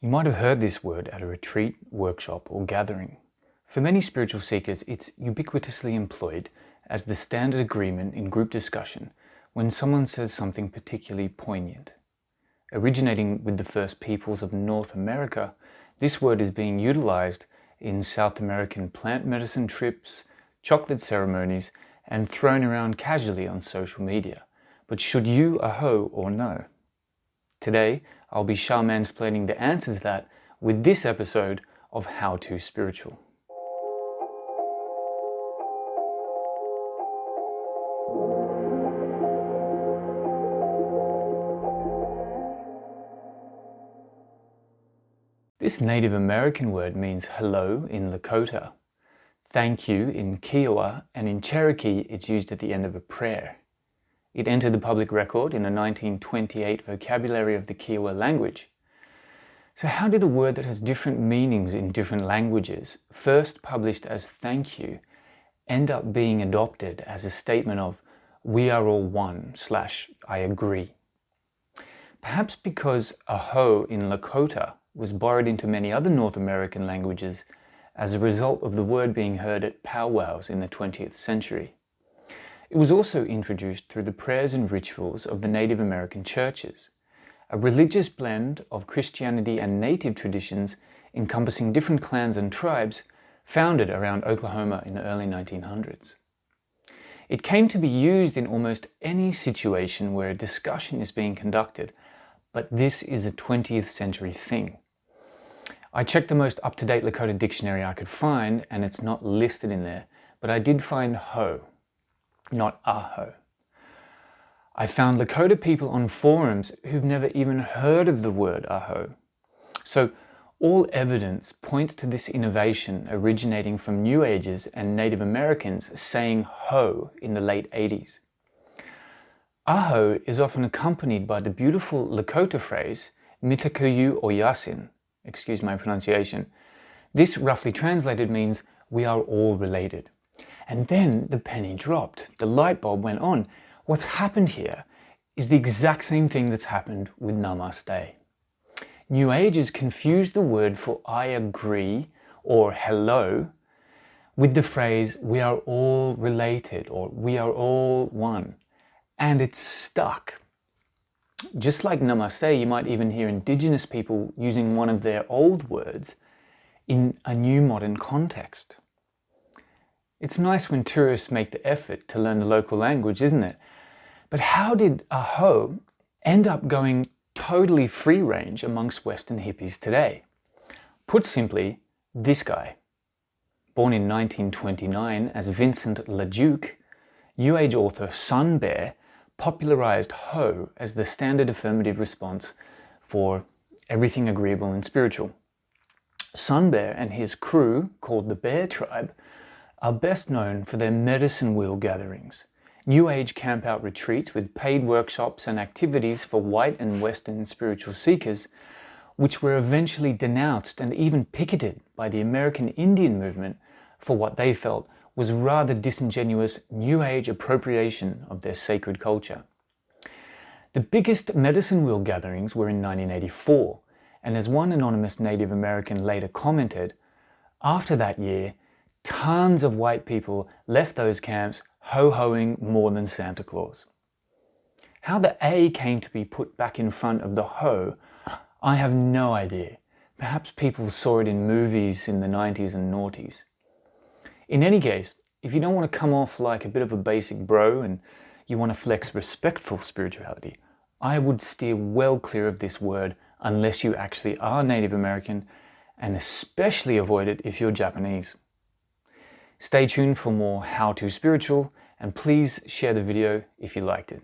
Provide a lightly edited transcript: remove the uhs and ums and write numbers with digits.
You might have heard this word at a retreat, workshop, or gathering. For many spiritual seekers, it's ubiquitously employed as the standard agreement in group discussion when someone says something particularly poignant. Originating with the first peoples of North America, this word is being utilized in South American plant medicine trips, chocolate ceremonies, and thrown around casually on social media. But should you aho or no? Today, I'll be SHA-Man-splaining the answer to that with this episode of How To Spiritual. This Native American word means hello in Lakota, thank you in Kiowa, and in Cherokee it's used at the end of a prayer. It entered the public record in a 1928 vocabulary of the Kiowa language. So how did a word that has different meanings in different languages, first published as thank you, end up being adopted as a statement of we are all one / I agree? Perhaps because aho in Lakota was borrowed into many other North American languages as a result of the word being heard at powwows in the 20th century. It was also introduced through the prayers and rituals of the Native American churches, a religious blend of Christianity and native traditions encompassing different clans and tribes founded around Oklahoma in the early 1900s. It came to be used in almost any situation where a discussion is being conducted, but this is a 20th century thing. I checked the most up-to-date Lakota dictionary I could find, and it's not listed in there, but I did find ho, not aho. I found Lakota people on forums who've never even heard of the word aho. So all evidence points to this innovation originating from New Agers and Native Americans saying ho in the late 80s. Aho is often accompanied by the beautiful Lakota phrase mitakuyu o yasin, excuse my pronunciation. This roughly translated means we are all related. And then the penny dropped, the light bulb went on. What's happened here is the exact same thing that's happened with Namaste. New Agers confused the word for I agree or hello with the phrase we are all related or we are all one. And it's stuck. Just like Namaste, you might even hear indigenous people using one of their old words in a new modern context. It's nice when tourists make the effort to learn the local language, isn't it? But how did aho end up going totally free range amongst Western hippies today? Put simply, this guy. Born in 1929 as Vincent LaDuke, New Age author Sun Bear popularized ho as the standard affirmative response for everything agreeable and spiritual. Sun Bear and his crew, called the Bear Tribe, are best known for their medicine wheel gatherings, New Age camp-out retreats with paid workshops and activities for white and Western spiritual seekers, which were eventually denounced and even picketed by the American Indian movement for what they felt was rather disingenuous New Age appropriation of their sacred culture. The biggest medicine wheel gatherings were in 1984, and as one anonymous Native American later commented, after that year, tons of white people left those camps ho-hoing more than Santa Claus. How the A came to be put back in front of the ho, I have no idea. Perhaps people saw it in movies in the 90s and noughties. In any case, if you don't want to come off like a bit of a basic bro and you want to flex respectful spirituality, I would steer well clear of this word unless you actually are Native American, and especially avoid it if you're Japanese. Stay tuned for more How To Spiritual, and please share the video if you liked it.